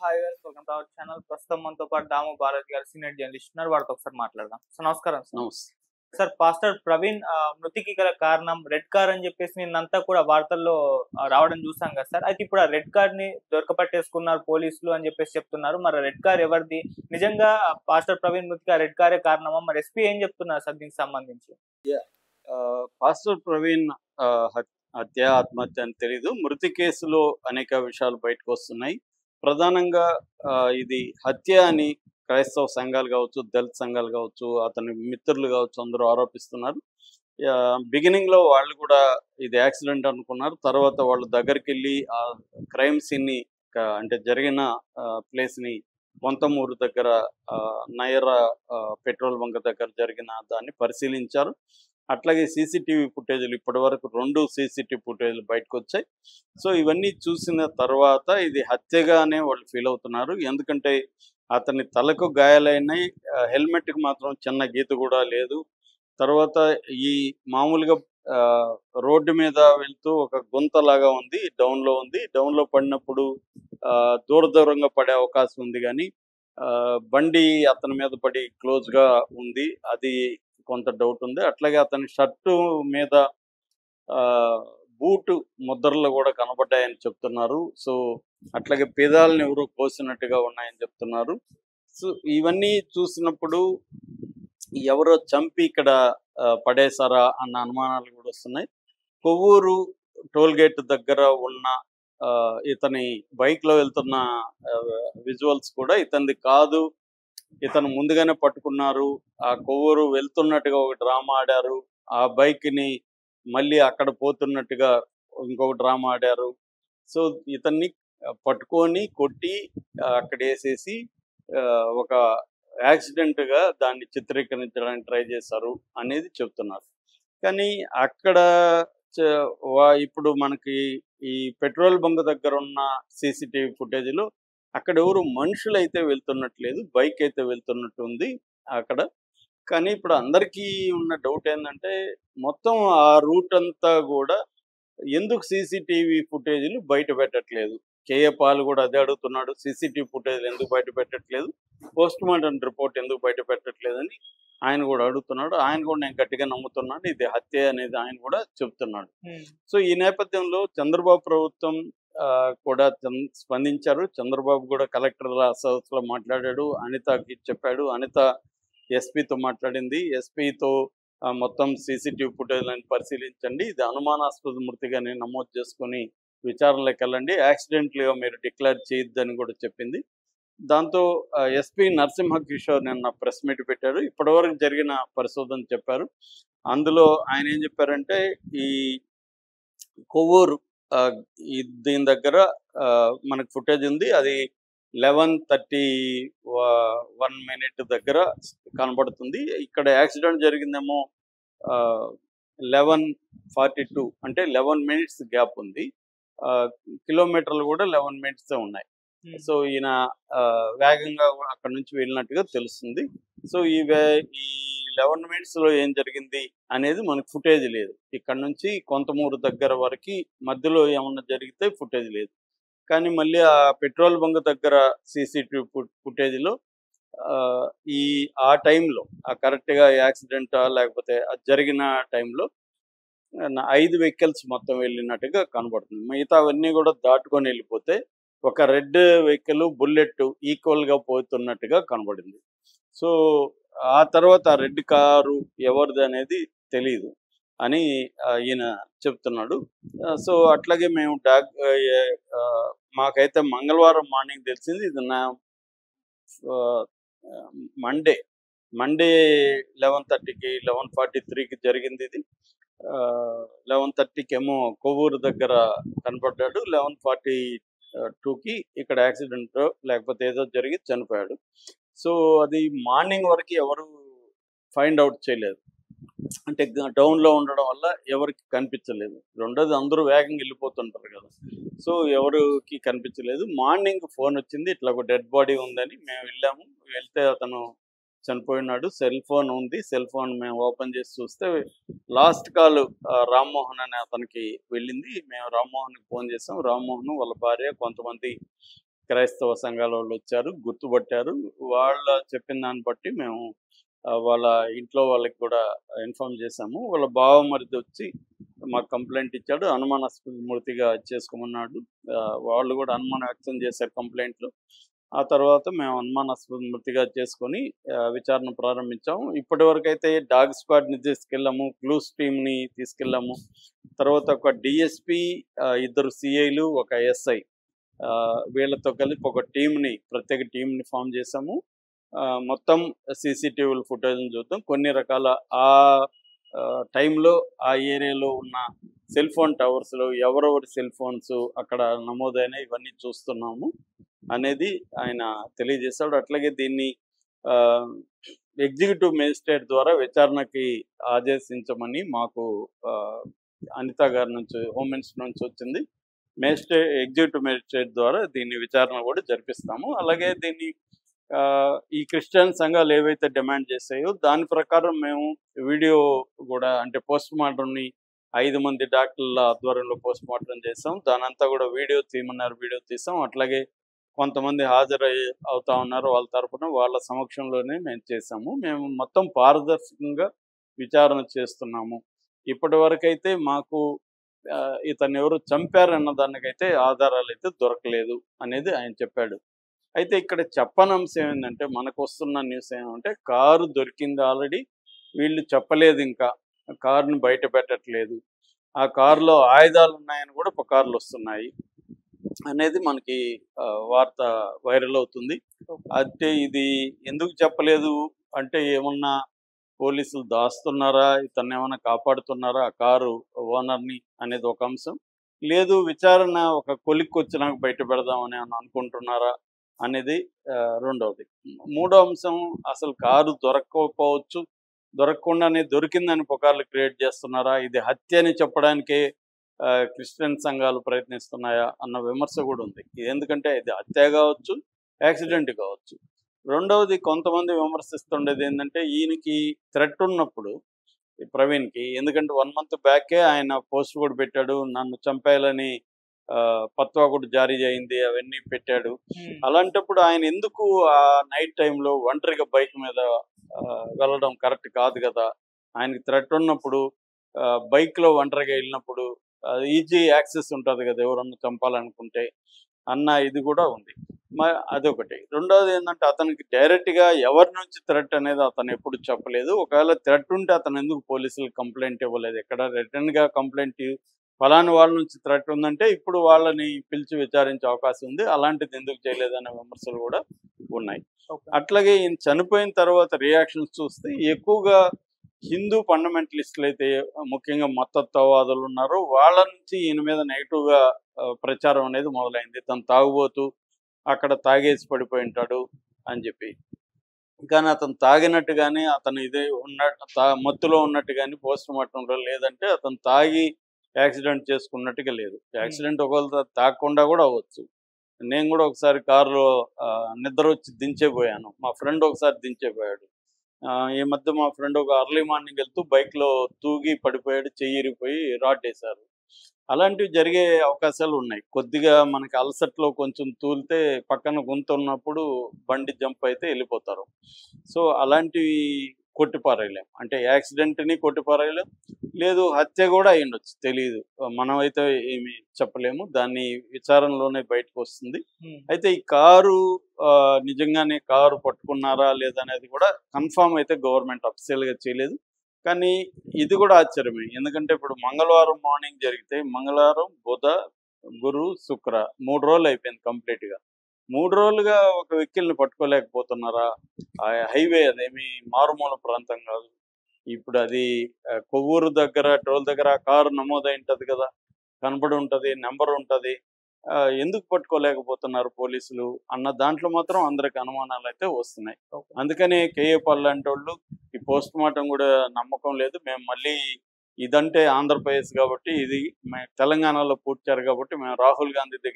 Hi guys, welcome to our channel. ప్రస్తుతం మనతో పాటు దాము భారత్ గారు సీనియర్ జర్నలిస్ట్ ఉన్నారు. వారితో ఒకసారి మాట్లాడదాం. సో నమస్కారం సార్. నమస్తే. సార్, పాస్టర్ ప్రవీణ్ మృతికి గల కారణం రెడ్ కార్ అని చెప్పేసి నిన్నంతా కూడా వార్తల్లో రావడం చూసాం కదా సార్. అయితే ఇప్పుడు ఆ రెడ్ కార్ ని దొరకపట్టేసుకున్నారు పోలీసులు అని చెప్పేసి చెప్తున్నారు. మరి రెడ్ కార్ ఎవరిది? నిజంగా పాస్టర్ ప్రవీణ్ మృతికి ఆ రెడ్ కారే కారణమా? మరి ఎస్పీ ఏం చెప్తున్నారు సార్ దీనికి సంబంధించి? పాస్టర్ ప్రవీణ్ హత్య ఆత్మహత్య అని తెలీదు. మృతి కేసులో అనేక విషయాలు బయటకు వస్తున్నాయి. ప్రధానంగా ఇది హత్య అని క్రైస్తవ సంఘాలు కావచ్చు, దళిత సంఘాలు కావచ్చు, అతని మిత్రులు కావచ్చు, అందరూ ఆరోపిస్తున్నారు. బిగినింగ్ లో వాళ్ళు కూడా ఇది యాక్సిడెంట్ అనుకున్నారు. తర్వాత వాళ్ళు దగ్గరికి వెళ్ళి ఆ క్రైమ్ సీన్ ని అంటే జరిగిన ప్లేస్ ని పొంతమూరు దగ్గర నయర పెట్రోల్ బంక్ దగ్గర జరిగిన దాన్ని పరిశీలించారు. అట్లాగే సీసీటీవీ ఫుటేజ్లు ఇప్పటి వరకు 2 సీసీటీవీ ఫుటేజ్లు బయటకు వచ్చాయి. సో ఇవన్నీ చూసిన తర్వాత ఇది హత్యగానే వాళ్ళు ఫీల్ అవుతున్నారు. ఎందుకంటే అతని తలకు గాయాలైనాయి, హెల్మెట్కి మాత్రం చిన్న గీత కూడా లేదు. తర్వాత ఈ మామూలుగా రోడ్డు మీద వెళ్తూ ఒక గుంతలాగా ఉంది, డౌన్లో ఉంది. డౌన్లో పడినప్పుడు దూరంగా పడే అవకాశం ఉంది, కానీ బండి అతని మీద పడి క్లోజ్గా ఉంది, అది కొంత డౌట్ ఉంది. అట్లాగే అతని షర్టు మీద బూటు ముద్రలు కూడా కనబడ్డాయని చెప్తున్నారు. సో అట్లాగే పెదాలను ఎవరో కోసినట్టుగా ఉన్నాయని చెప్తున్నారు. సో ఇవన్నీ చూసినప్పుడు ఎవరో చంపి ఇక్కడ పడేశారా అన్న అనుమానాలు కూడా వస్తున్నాయి. కొవ్వూరు టోల్ గేట్ దగ్గర ఉన్న ఇతని బైక్లో వెళ్తున్న విజువల్స్ కూడా ఇతనిది కాదు, ఇతను ముందుగానే పట్టుకున్నారు. ఆ కొవ్వూరు వెళ్తున్నట్టుగా ఒక డ్రామా ఆడారు, ఆ బైక్ని మళ్ళీ అక్కడ పోతున్నట్టుగా ఇంకొక డ్రామా ఆడారు. సో ఇతన్ని పట్టుకొని కొట్టి అక్కడ వేసేసి ఒక యాక్సిడెంట్గా దాన్ని చిత్రీకరించడానికి ట్రై చేశారు అనేది చెప్తున్నారు. కానీ అక్కడ ఇప్పుడు మనకి ఈ పెట్రోల్ బంక్ దగ్గర ఉన్న సీసీటీవీ ఫుటేజ్లో అక్కడ ఎవరు మనుషులు అయితే వెళ్తున్నట్లేదు, బైక్ అయితే వెళ్తున్నట్టు ఉంది అక్కడ. కానీ ఇప్పుడు అందరికీ ఉన్న డౌట్ ఏంటంటే మొత్తం ఆ రూట్ అంతా కూడా ఎందుకు సీసీటీవీ ఫుటేజ్లు బయట పెట్టట్లేదు? కేఏ పాల్ కూడా అదే అడుగుతున్నాడు. సీసీటీవీ ఫుటేజ్లు ఎందుకు బయట పెట్టట్లేదు, పోస్ట్ మార్టం రిపోర్ట్ ఎందుకు బయట పెట్టట్లేదు అని ఆయన కూడా అడుగుతున్నాడు. ఆయన కూడా నేను గట్టిగా నమ్ముతున్నాను ఇది హత్య అనేది ఆయన కూడా చెప్తున్నాడు. సో ఈ నేపథ్యంలో చంద్రబాబు ప్రభుత్వం కూడా స్పందించారు. చంద్రబాబు కూడా కలెక్టర్ల సదస్సులో మాట్లాడాడు, అనితకి చెప్పాడు. అనిత ఎస్పీతో మాట్లాడింది. ఎస్పీతో మొత్తం సీసీటీవీ ఫుటేజ్లను పరిశీలించండి, ఇది అనుమానాస్పద మృతిగానే నమోదు చేసుకొని విచారణలోకి వెళ్ళండి, యాక్సిడెంట్లుగా మీరు డిక్లేర్ చేయొద్దని కూడా చెప్పింది. దాంతో ఎస్పీ నరసింహ కిషోర్ నిన్న ప్రెస్ మీట్ పెట్టారు. ఇప్పటివరకు జరిగిన పరిశోధన చెప్పారు. అందులో ఆయన ఏం చెప్పారంటే ఈ కొవ్వూరు దీని దగ్గర మనకు ఫుటేజ్ ఉంది, అది 11:31 దగ్గర కనబడుతుంది. ఇక్కడ యాక్సిడెంట్ జరిగిందేమో 11:42, అంటే 11 మినిట్స్ గ్యాప్ ఉంది. కిలోమీటర్లు కూడా 11 మినిట్స్ ఉన్నాయి. సో ఈయన వేగంగా అక్కడ నుంచి వెళ్ళినట్టుగా తెలుస్తుంది. సో ఈ 11 మినిట్స్లో ఏం జరిగింది అనేది మనకు ఫుటేజ్ లేదు. ఇక్కడ నుంచి కొంతమూరు దగ్గర వరకు మధ్యలో ఏమన్నా జరిగితే ఫుటేజ్ లేదు. కానీ మళ్ళీ ఆ పెట్రోల్ బంక్ దగ్గర సీసీటీవీ ఫుటేజ్లో ఆ టైంలో కరెక్ట్గా యాక్సిడెంటా లేకపోతే అది జరిగిన టైంలో 5 వెహికల్స్ మొత్తం వెళ్ళినట్టుగా కనబడుతుంది. మిగతా అవన్నీ కూడా దాటుకొని వెళ్ళిపోతే ఒక రెడ్ వెహికల్, బుల్లెట్ ఈక్వల్గా పోతున్నట్టుగా కనబడింది. సో ఆ తర్వాత ఆ రెడ్ కారు ఎవరిది అనేది తెలీదు అని ఈయన చెప్తున్నాడు. సో అట్లాగే మేము మాకైతే మంగళవారం మార్నింగ్ తెలిసింది, ఇది మండే 11:30కి 11:43కి జరిగింది. ఇది 11:30కి ఏమో కొవ్వూరు దగ్గర కనపడ్డాడు, 11:42కి ఇక్కడ యాక్సిడెంట్ లేకపోతే ఏదో జరిగి చనిపోయాడు. సో అది మార్నింగ్ వరకు ఎవరు ఫైండ్ అవుట్ చేయలేదు, అంటే డౌన్లో ఉండడం వల్ల ఎవరికి కనిపించలేదు. రెండోది అందరూ వేగంగా వెళ్ళిపోతుంటారు కదా, సో ఎవరికి కనిపించలేదు. మార్నింగ్ ఫోన్ వచ్చింది, ఇట్లా ఒక డెడ్ బాడీ ఉందని. మేము వెళ్ళాము, వెళ్తే అతను చనిపోయినాడు, సెల్ ఫోన్ ఉంది. సెల్ ఫోన్ మేము ఓపెన్ చేసి చూస్తే లాస్ట్ కాల్ రామ్మోహన్ అనే అతనికి వెళ్ళింది. మేము రామ్మోహన్కి ఫోన్ చేసాం. రామ్మోహన్ వాళ్ళ భార్య కొంతమంది క్రైస్తవ సంఘాల వాళ్ళు వచ్చారు, గుర్తుపట్టారు. వాళ్ళ చెప్పిన దాన్ని బట్టి మేము వాళ్ళ ఇంట్లో వాళ్ళకి కూడా ఇన్ఫార్మ్ చేశాము. వాళ్ళ బావమరిది వచ్చి మాకు కంప్లెయింట్ ఇచ్చాడు. అనుమానాస్పద మృతిగా చేసుకోమన్నాడు. వాళ్ళు కూడా అనుమానం వ్యక్తం చేశారు కంప్లైంట్లు. ఆ తర్వాత మేము అనుమానాస్పద మృతిగా చేసుకొని విచారణ ప్రారంభించాము. ఇప్పటివరకైతే డాగ్ స్క్వాడ్‌ని తీసుకెళ్ళాము, క్లూస్ టీమ్‌ని తీసుకెళ్ళాము. తర్వాత ఒక డీఎస్పీ, 2 సీఐలు, ఒక ఎస్ఐ వీళ్ళతో కలిపి ఒక ప్రత్యేక టీమ్‌ని ఫార్మ్ చేశాము. మొత్తం సీసీటీవీల ఫుటేజ్‌ని చూద్దాం. కొన్ని రకాల ఆ టైంలో ఆ ఏరియాలో ఉన్న సెల్ ఫోన్ టవర్స్‌లో ఎవరెవరి సెల్ ఫోన్స్ అక్కడ నమోదైనాయి, ఇవన్నీ చూస్తున్నాము అనేది ఆయన తెలియజేశాడు. అట్లాగే దీన్ని ఎగ్జిక్యూటివ్ మేజిస్ట్రేట్ ద్వారా విచారణకి ఆదేశించమని మాకు అనిత గారి నుంచి, హోమ్ మినిస్టర్ నుంచి వచ్చింది. ఎగ్జిక్యూటివ్ మేజిస్ట్రేట్ ద్వారా దీన్ని విచారణ కూడా జరిపిస్తాము. అలాగే దీన్ని ఈ క్రిస్టియన్ సంఘాలు ఏవైతే డిమాండ్ చేశాయో దాని ప్రకారం మేము వీడియో కూడా, అంటే పోస్ట్ మార్టంని 5 మంది డాక్టర్ల ఆధ్వర్యంలో పోస్ట్ మార్టం చేసాం. దానంతా కూడా వీడియో తీయమన్నారు, వీడియో తీసాం. అట్లాగే కొంతమంది అవుతా ఉన్నారు వాళ్ళ తరపున, వాళ్ళ సమక్షంలోనే మేము చేసాము. మేము మొత్తం పారదర్శకంగా విచారణ చేస్తున్నాము. ఇప్పటి వరకైతే మాకు ఇతన్ని ఎవరు చంపారన్న దానికైతే ఆధారాలు అయితే దొరకలేదు అనేది ఆయన చెప్పాడు. అయితే ఇక్కడ చెప్పని అంశం ఏంటంటే, మనకు వస్తున్న న్యూస్ ఏమంటే కారు దొరికింది ఆల్రెడీ, వీళ్ళు చెప్పలేదు, ఇంకా కారుని బయట పెట్టట్లేదు, ఆ కారులో ఆయుధాలు ఉన్నాయని కూడా పుకార్లు వస్తున్నాయి అనేది మనకి వార్త వైరల్ అవుతుంది. అయితే ఇది ఎందుకు చెప్పలేదు అంటే, ఏమన్నా పోలీసులు దాస్తున్నారా, ఇతన్ని ఏమన్నా కాపాడుతున్నారా ఆ కారు ఓనర్ని అనేది ఒక అంశం. లేదు విచారణ ఒక కొలిక్కి వచ్చినాక బయట పెడదామని అనుకుంటున్నారా అనేది రెండవది. మూడో అంశం, అసలు కారు దొరక్కపోవచ్చు, దొరకకుండానే దొరికిందని పుకార్లు క్రియేట్ చేస్తున్నారా, ఇది హత్య అని చెప్పడానికే క్రిస్టియన్ సంఘాలు ప్రయత్నిస్తున్నాయా అన్న విమర్శ కూడా ఉంది. ఎందుకంటే ఇది హత్య కావచ్చు, యాక్సిడెంట్ కావచ్చు. రెండవది, కొంతమంది విమర్శిస్తుండేది ఏంటంటే, ఈయనకి థ్రెట్ ఉన్నప్పుడు ప్రవీణ్కి, ఎందుకంటే 1 మంత్ బ్యాకే ఆయన పోస్ట్ కూడా పెట్టాడు, నన్ను చంపేయాలని పత్వా కూడా జారీ అయింది, అవన్నీ పెట్టాడు. అలాంటప్పుడు ఆయన ఎందుకు ఆ నైట్ టైంలో ఒంటరిగా బైక్ మీద వెళ్ళడం కరెక్ట్ కాదు కదా. ఆయనకి థ్రెట్ ఉన్నప్పుడు బైక్లో ఒంటరిగా వెళ్ళినప్పుడు ఈజీ యాక్సెస్ ఉంటుంది కదా ఎవరన్నా చంపాలనుకుంటే అన్న ఇది కూడా ఉంది. అదొకటి. రెండవది ఏంటంటే, అతనికి డైరెక్ట్గా ఎవరి నుంచి థ్రెట్ అనేది అతను ఎప్పుడు చెప్పలేదు. ఒకవేళ థ్రెట్ ఉంటే అతను ఎందుకు పోలీసులకు కంప్లైంట్ ఇవ్వలేదు, ఎక్కడ రిటర్న్గా కంప్లైంట్ ఫలాని వాళ్ళ నుంచి థ్రెట్ ఉందంటే ఇప్పుడు వాళ్ళని పిలిచి విచారించే అవకాశం ఉంది, అలాంటిది ఎందుకు చేయలేదనే విమర్శలు కూడా ఉన్నాయి. అట్లాగే ఈయన చనిపోయిన తర్వాత రియాక్షన్స్ చూస్తే ఎక్కువగా హిందూ ఫండమెంటలిస్టులు అయితే, ముఖ్యంగా మతత్వవాదులు ఉన్నారు, వాళ్ళ నుంచి ఈయన మీద నెగిటివ్గా ప్రచారం అనేది మొదలైంది. తను తాగుబోతూ అక్కడ తాగేసి పడిపోయి ఉంటాడు అని చెప్పి. కానీ అతను తాగినట్టు కానీ, అతను ఇదే మత్తులో ఉన్నట్టు కానీ పోస్ట్ మార్టంలో లేదంటే, అతను తాగి యాక్సిడెంట్ చేసుకున్నట్టుగా లేదు. యాక్సిడెంట్ ఒకవేళ తాగకుండా కూడా అవ్వచ్చు. నేను కూడా ఒకసారి కారులో నిద్ర వచ్చి దించేపోయాను, మా ఫ్రెండ్ ఒకసారి దించేపోయాడు. ఈ మధ్య మా ఫ్రెండ్ ఒక అర్లీ మార్నింగ్ వెళ్తూ బైక్లో తూగి పడిపోయాడు, చెయ్యి ఇరిగిపోయి రాడ్ వేశారు. అలాంటివి జరిగే అవకాశాలు ఉన్నాయి. కొద్దిగా మనకి అలసట్లో కొంచెం తూలితే పక్కన గుంత ఉన్నప్పుడు బండి జంప్ అయితే వెళ్ళిపోతారు. సో అలాంటివి కొట్టిపారేయలేం, అంటే యాక్సిడెంట్ని కొట్టిపారేయలేం, లేదు హత్య కూడా అయ్యుండొచ్చు, తెలియదు, మనమైతే ఏమి చెప్పలేము, దాన్ని విచారణలోనే బయటకు వస్తుంది. అయితే ఈ కారు నిజంగానే కారు పట్టుకున్నారా లేదనేది కూడా కన్ఫామ్ అయితే గవర్నమెంట్ అఫీషియల్గా చేయలేదు. కానీ ఇది కూడా ఆశ్చర్యమే, ఎందుకంటే ఇప్పుడు మంగళవారం మార్నింగ్ జరిగితే మంగళవారం, బుధ, గురు, శుక్ర 3 రోజులు అయిపోయింది కంప్లీట్గా. 3 రోజులుగా ఒక వెహికల్ని పట్టుకోలేకపోతున్నారా? ఆ హైవే అదేమి మారుమూల ప్రాంతం కాదు. ఇప్పుడు అది కొవ్వూరు దగ్గర టోల్ దగ్గర కారు నమోదై ఉంటుంది కదా, కనబడి ఉంటుంది, నెంబర్ ఉంటుంది, ఎందుకు పట్టుకోలేకపోతున్నారు పోలీసులు అన్న దాంట్లో మాత్రం అందరికి అనుమానాలు అయితే వస్తున్నాయి. అందుకని కేఏ పాల్ లాంటి వాళ్ళు ఈ పోస్ట్ మార్టం కూడా నమ్మకం లేదు, మేము మళ్ళీ ఇదంటే ఆంధ్రప్రదేశ్ కాబట్టి, ఇది తెలంగాణలో పూడ్చారు కాబట్టి మేము రాహుల్ గాంధీ దగ్గర